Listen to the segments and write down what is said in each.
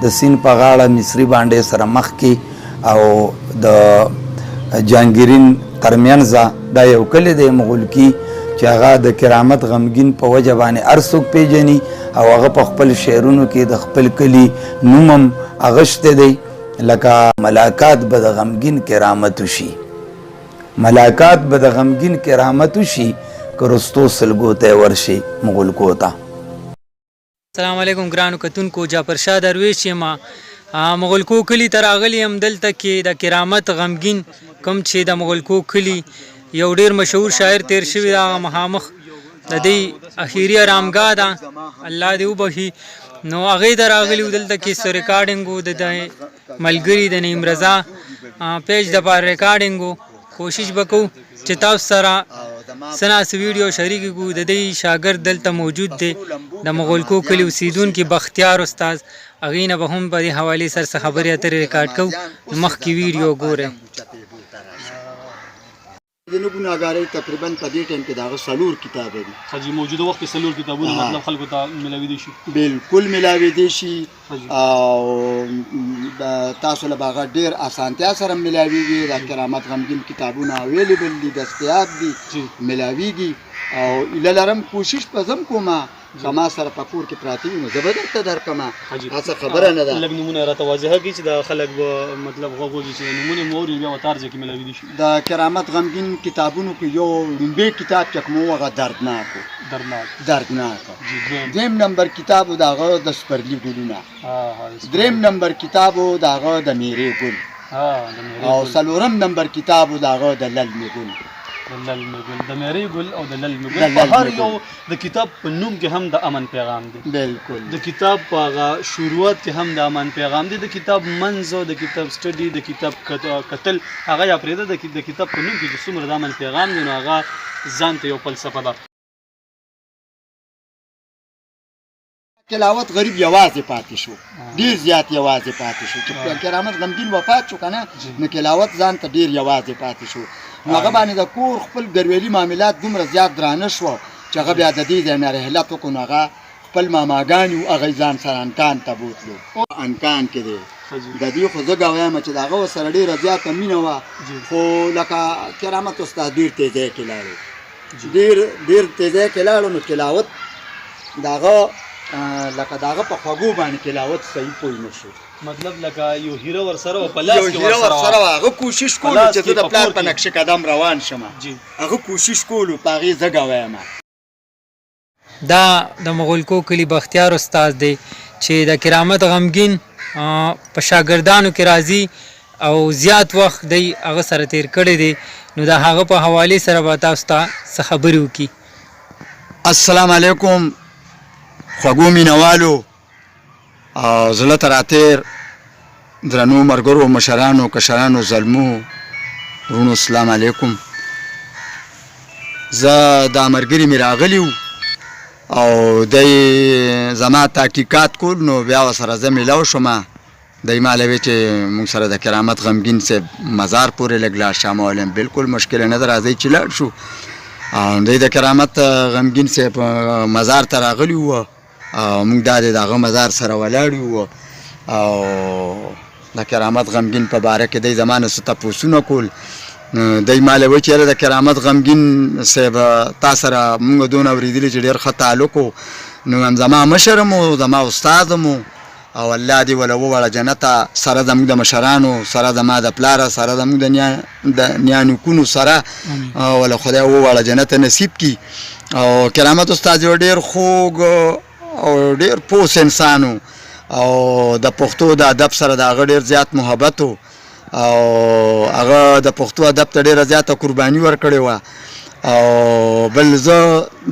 د سیند په غاړه مصري بانډې سره مخ کې او د جهانګیرین ترمنځ دا یو کلی دی مغولکي چې هغه د کرامت غمګین په وجه باندې هر څوک پیژني او هغه په خپل شعرونو کې د خپل کلي نوم هم اغشتی دی لکه ملاقات به د غمګین کرامت وشي ملاقات به د غمګین کرامت وشي که رستو سلګو ته ورشي مغولکو ته. السلام علیکم ګرانو کتونکو، جعفر شاه درویش یم. مغولکو کلي ته راغلی یم. دلته کې د کرامت غمګین کوم چې د مغولکو کلي یو ډیر مشهور شاعر تیر شوی دا مخامخ د دې اخیری آرامګاه ده، الله دې وبخي. نو هغې ته راغلي وو. دلته کې څه ریکارډینګ و د ملګري د نعیم رضا پیج دپاره ریکارډینګ و. کوشش به کوو چې تاسو سره څه ناڅه ویډیو شریک کړو. د دې شاګرد دلته موجود دی، د مغولکو کلي اوسیدونکي بختیار استاد. هغې نه به هم په دې حوالې سره څه خبرې اترې ریکارډ کوو. مخکې ویډیو ګورئ. د نه ګناهګارۍ تقریبا په دې ټایم کې د هغه څلور کتابه دي. حاجي موجوده وخت کې څلور کتابونه مطلب خلکو ته ملاویدی شي، بالکل ملاویدی شي او تاسو له هغه ډېر اسانتیا سره ملاویږي. د کرامت غمګین کتابونه اویلیبل دي، دستیاب دي، ملاویږي او ایله لرم کوشش به زم کومه که ما سره په کور کې پراته وي نو زه به درته درکړمه. هڅه خبره نه ده. لږ نومونه راته واضحه کړي چې د خلک به مطلب غوږ وږي چې نومونه مو اوري بیا ورته هر ځای کې ملاویدی شي. د کرامت غمګین کتابونو کې یو لومبی کتاب چې کوم هغه دردناک دویم نمبر کتاب د هغه د سپرلي ګلونه، دریم نمبر کتاب د هغه د میرې ګل او څلورم نمبر کتاب د هغه د للمې ګل. د میرې ګل او د للمې ګل په هر یو د کتاب په نوم کې هم د امن پیغام دی. بالکل د کتاب په هغه شروعات کې هم د امن پیغام دی. د کتاب منځ او د کتاب سټډي د کتاب کتل هغه یا پرېږده، د کتاب په نوم کې چې څومره د امن پیغام دی نو هغه ځان ته یو فلسفه ده. کلاوت غریب یوازې پاتې شو، ډیر زیات یوازې پاتې شو. چې کرامت غمګین وفات شو که نه نو کلاوت ځان ته ډیر یوازې پاتې شو. نو هغه باندې د کور خپل ګرویلي معاملات دومره زیات درانه شوه چې هغه بیا د دې ځای نه رحلت وکړو. نو هغه خپل ماماګانې وو، هغه ځان سره انکان ته بوتلو. انکان کې دی د دې خو زه ګوایم چې د هغه ورسره ډېره زیاته مینه وه، خو لکه کرامت استاد ډېر تیزی کې لاړو، ډېر تیزی کې لاړو. نو کلاوت د هغه لکه د هغه په خوږو باندې کلاوت صحیح پوه نه شو. مطلب لکه یو هیره ورسره و، په لاس کې ورسره و. هغه کوشش کولو چې زه د پلار په نقش قدم روان شم، هغه کوشش کولو، په هغې زه ګوایم. دا د مغولکو کلي بختیار استاد دی چې د کرامت غمګین په شاګردانو کې راځي او زیات وخت دی هغه سره تیر کړی دی. نو د هغه په حوالې سره به تاسو ته څه خبرې وکړي. السلام علیکم خوږو مینوالو، زړه ته راتېر درنو ملګرو، مشرانو، کشرانو، زلمو وروڼو، السلام علیکم. زه دا ملګري مې راغلي وو او دی زما تحقیقات کول، نو بیا ورسره زه میلاو شومه. دی ما له وی چې موږ سره د کرامت غمګین صاحب مزار پورې لږ لاړ شم. ویلم بالکل مشکل نه ده، راځئ چې لاړ شو. دی د کرامت غمګین صاحب مزار ته راغلي وو او موږ دا د هغه مزار سره ولاړ یو او د کرامت غمګین په باره کې دی زما نه څه تپوسونه کول. دی ما له ویل چې یاره د کرامت غمګین صاحب تا سره موږ دونه اورېدلي چې ډېر ښه تعلق و. نو هم زما مشر م و، زما استاد م و او الله دې وله ووړه جنته، سره زموږ د مشرانو سره، زما د پلاره سره، زموږ د نیانکونو سره وله خدای ووړه جنته نصیب کي. او کرامت استاد یو ډېر خوږ او ډېر پوس انسان و او د پښتو د ادب سره د هغه ډېر زیات محبت و او هغه د پښتو ادب ته ډېره زیاته قرباني ورکړې وه. او بل زه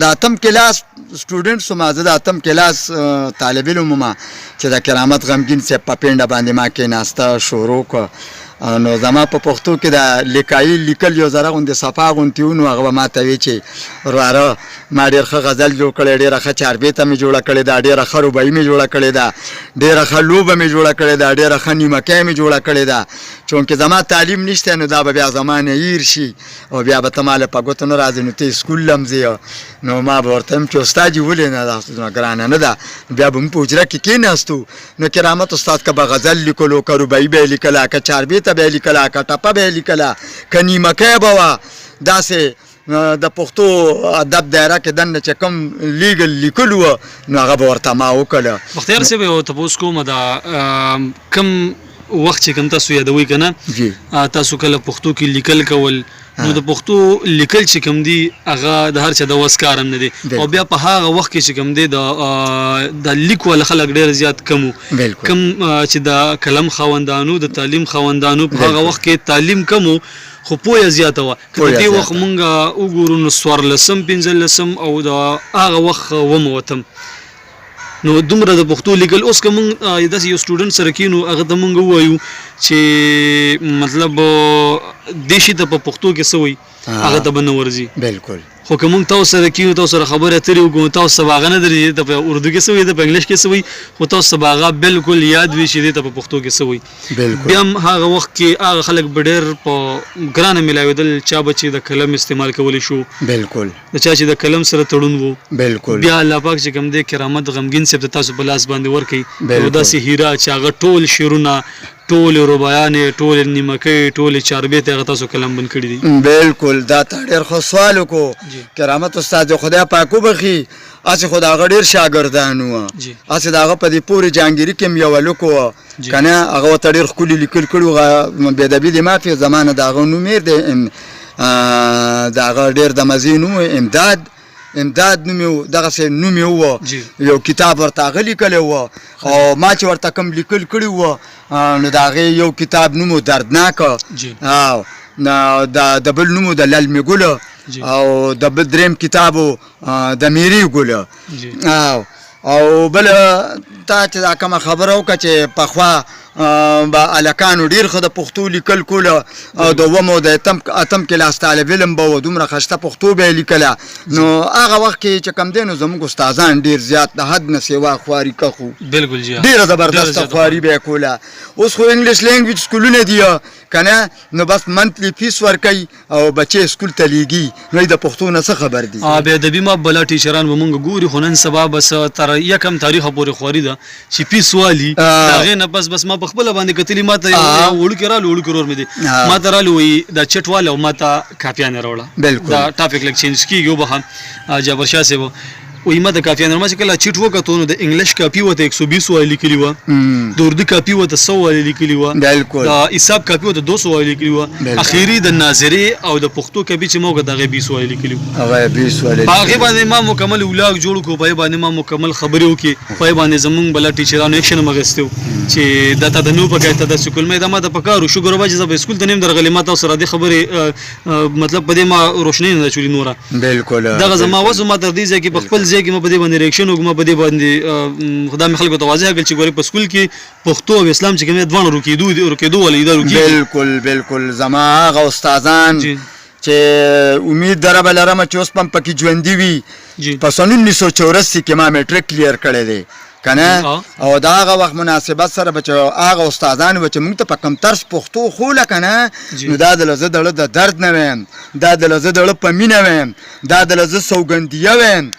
د اتم کلاس سټوډنټ سوم، زه د اتم کلاس طالب علم وم چې د کرامت غمګین صاحب په پینډه باندې ما کېناسته شروع کړه نو زما په پښتو کې د لیکایي لیکل یو ذره غوندې صفا غوندې و نو هغه به ما ته وی چې ورواره ما ډېر ښه غزل جوړ کړی ډېره ښه چاربیته مې جوړه کړې ده ډېره ښه رباعي مې جوړه کړې ده ډېره ښه لوبه مې جوړه کړې ده ډېره ښه نیمکۍ مې جوړه کړې ده چونکې زما تعلیم نشته نو دا به بیا زما نه هیر شي او بیا به ته ما له په ګوتو نه راځې نو ته سکول هم ځې نو ما به ورته وایم چې استاد جي ولې نه دا ګرانه نه ده بیا به موږ په حجره کې کېناستو نو کرامت استاد که به غزل لیکلو که رباعي به یې لیکله که چاربیته به یې لیکله که ټپه به یې لیکله که نیمکۍ به وه داسې د پښتو ادب دایره کې دننه چې کوم لیګل لیکلو وه نو هغه به ورته ما وکړله بختیار صاحب یو تپوس کومه دا کم وخت چې کوم تاسو یادوئ که نه تاسو کله پښتو کې لیکل کول نو د پښتو لیکل چې کوم دي هغه د هر چا د وس کار هم نه دی او بیا په هغه وخت کې چې کوم دی د لیک والا خلک ډېر زیات کم وو کم چې د قلم خاوندانو د تعلیم خاوندانو په هغه وخت کې تعلیم کم وو خو پوهه زیاته وه که په دې وخت مونږ وګورو نو 14 15 او د هغه وخت ومه وتم نو دومره د پښتو لیکل اوس که مونږ داسې یو سټوډنټ سره کینو هغه ته مونږ ووایو چې مطلب دې شي ته په پښتو کې څه وایي هغه ته به نه ورځي بالکل خو که مونږ تاسو سره کینو تاسو سره خبرې اترې وکړو تاسو ته به هغه نه درځي ته په اردو کې څه وایي ته په انګلیش کې څه وایي خو تاسو ته به هغه بالکل یاد وي چې دې ته په پښتو کې څه وایي بیا هم هغه وخت کې هغه خلک به ډېر په ګرانه میلاوېدل چا به چې د قلم استعمال کولی شو بالکل د چا چې د قلم سره تړون وو بالکل بیا الله پاک چې کوم دی کرامت غمګین صاحب ته تاسو په لاس باندې ورکوي یو داسې هیره چې هغه ټول شعرونه ټول رباعیانې ټول نیمکۍ ټول چاربیتې هغه تاسو قلم بند کړي دي بالکل دا ته ډېر ښه سوال وکړو کرامت استاد خدای پاک وبخي هسې خو د هغه ډېر شاګردان وه هسې د هغه په دې پورې جهانګیري کې هم یو هلک وه که نه هغه ورته ډېر ښکلي لیکل کړي وو بېادبي دې معافي زما نه د هغه نوم هېر دی د هغه ډېر د مزې نوم امداد نوم یې دغسې نوم یې ووه یو کتاب ورته هغه لیکلی وه او ما چې ورته کوم لیکل کړي وه نو د هغې یو کتاب نوم و دردناکه د بل نوم و د للمې ګله او د بل دریم کتاب و د میرې ګله او بل تا چې دا کومه خبره وکړه چې پخوا به هلکانو ډېر ښه د پښتو لیکل کوله او د اووم او د اتم کلاس طالب علم به و دومره ښایسته پښتو به یې لیکله نو هغه وخت کې چې کوم دی نو زموږ استادان ډېر زیات د حد نه سیوا خواري که خو ډېره زبردسته خواري به یې کوله اوس خو انګلیش لینګویج سکولونه دي که نه نو بس منتلی فیس ورکوي او بچې سکول ته لیږي نو د پښتو نه څه خبر دي بېادبي ما بلا ټیچران به مونږ ګوري خو نن سبا بس تر یکم تاریخه پورې خواري ده چې فیس والي د هغې نه بس ما په خپله باندې کتلي ما ته وړوکی رالو وړوکی ورور مې دی ما ته رالو وایي دا چټ واله او ما ته کاپیانې راوړه دا ټاپک لږ چینج کېږي وبخه جابر شاه صاحب وایي ما د کاپیانې ما چې کله چټ وکتو نو د انګلیش کاپي ورته 120 والی لیکلي وه د اردو کاپي ورته 100 والی لیکلي وه د حساب کاپي ورته 200 والی لیکلي وه اخري د ناظرې او د پښتو کاپي چې ما وکړه د هغې 20 والی لیکلي وه په هغې باندې ما مکمل ولاګ جوړ کړو په هغې باندې ما مکمل خبرې وکړې په هغې باندې زمونږ بله ټیچرانو ایکشن هم اخیستی و چې دا تا د نو پکار ته داسې کلمې دا ما ته پکار و شکر وبا چې زه به سکول ته نه یم درغلی ما تاسو سره دې خبرې مطلب په دې ما روشنۍ نه ده چولي نوره دغه زما وس ما تر دې ځای کې په خپل ځای کې ما په دې باندې ریاکشن وکړم ما په دې باندې خدا مې خلکو ته واضح کړل چې ګورې په سکول کې پښتو او اسلام چې کوم دي دواړه رکېدو ولې دا رکېږي بالکل زما هغه استادان چې امید در به لرم چې اوس هم پکې ژوندي وي په سن 1984 کې ما میټریک کلیر کړی دی که نه او د هغه وخت مناسبت سره به چې هغه استادان به چې موږ ته په کم طرز پښتو ښوله که نه نو دا دله زه دله د درد نه ویم دا دله زه دله په مینه ویم دا دله زه سوګندیه ویم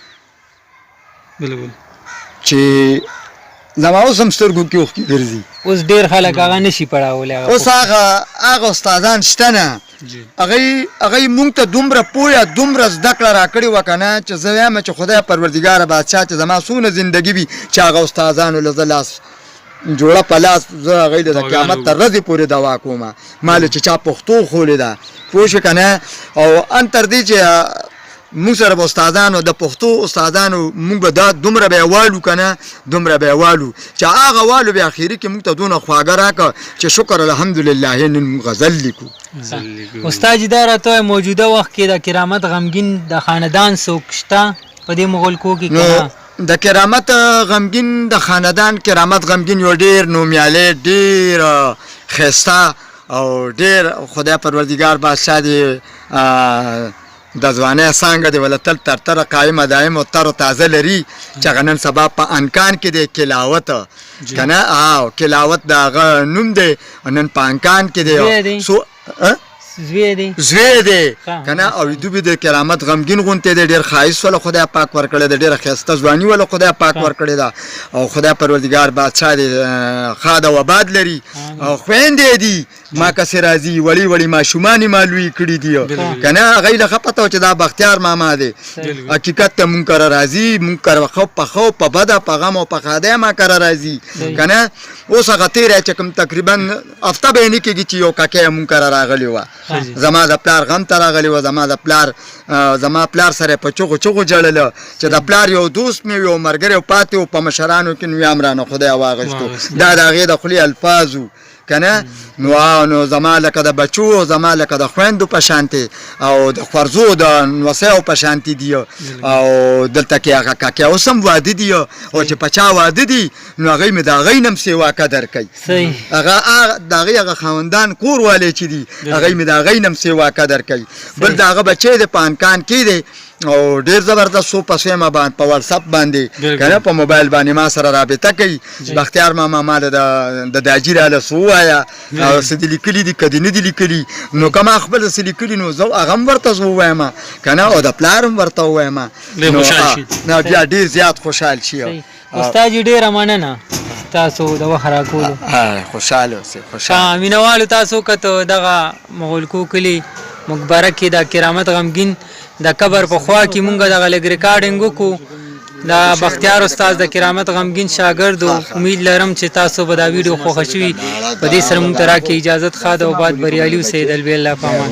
چې زما اوس هم سترګو کې اوښکې ګرځي اوس ډېر خلک هغه نشي پړاولی اوس هغه استادان شته نه هغوی مونږ ته دومره پویه دومره زده کړه راکړې وه که نه چې زه وایم چې خدای پروردګاره بادشاه چې زما څونه زندګي وي چې هغه استادانو له زه لاس جوړه په لاس زه هغوی د قیامت تر ورځې پورې دوا کوم ما له چې چا پښتو خولې ده پوه شوې که نه او ان تر دې چې مونږ سره به استادانو د پښتو استادانو مونږ به دا دومره به یې والو که نه دومره به یې والو چې هغه والو بیا اخري کې مونږ ته دونه خواږه راکړه چې شکر الحمدلله نن مونږ غزل لیکو استاد جي دا راته موجوده وخت کې د کرامت غمګین د خاندان څوک شته په دې مغلکو کې که د کرامت غمګین د خاندان کرامت غمګین یو ډېر نومیالی ډېر ښایسته او ډېر خدای پروردګار بادشاه دې د ځوانۍ څانګه دې ولا تل تر تره قایمه دایم او تر تازه لري چې هغه نن سبا په انکان کې دی کلاوت که نه کلاوت د هغه نوم دی نن په انکان کې دی زوی دی که نه او دوی د کرامت غمګین غونتی دی ډېر ښایست وله خدای پاک ورکړی دی ډېره ښایسته ځواني وله خدای پاک ورکړې ده او خدای پروردګار بادشاه دې ښاد او آباد لري او خویندې دي ما کسې راځي وړي وړي ماشومان یې ما لوی کړي دي که نه هغوی له ښه پته وه چې دا بختیار ماما دی حقیقت ته مونږ کره راځي مونږ کره ښه په بده په غم او په ښادۍ ما کره راځي که نه اوس هغه تېری چې کوم تقریبا هفته به یې نه کېږي چې یو ککۍ مونږ کره راغلې وه زما د پلار غم ته راغلی و زما پلار سره په چغو چغو جړله چې د پلار یو دوست مې یو ملګری پاتې و په مشرانو کې نو یې هم رانه خدای واغېستو دا د هغې د خولې الفاظ و که نه نو زما لکه د بچو زما لکه د خویندو په شانتې او د خوارزو د نوسیو په شانتې دي او دلته کې هغه کاکې اوس هم واده دي او چې په چا واده دي نو هغوی مې د هغوی نه هم سیوا قدر کوي د هغوی هغه خاوندان کور والی چې دي هغوی مې د هغوی نه هم سیوا قدر کوي بل د هغه بچی دی په انکان کې دی او ډېر زبردست سو په سیمه باندې په واتساپ باندې که نه په موبایل باندې ما سره رابطه کوي بختیار ماما ما د داجي راله څه ووایه او څه دې لیکلي دي که دې نه دي لیکلي نو که ما خپل څه لیکلي نو زه هغه هم ورته څه ووایم که نه او د پلار هم ورته ووایم نو بیا ډېر زیات خوشحال شي استاد جي ډېره مننه تاسو د وخت راکولو خوشحاله اوسئ مینوالو تاسو کته دغه مغولکو کلي مقبره کې د کرامت غمګین د قبر په خوا کې مونږ دغه لږ ریکارډینګ وکړو د بختیار استاد د کرامت غمګین شاګرد امید لرم چې تاسو به دا ویډیو خوښه شوي په دې سره مونږ ته راکړئ اجازت ښه ده او باد بریالي اوسئ د الله په امان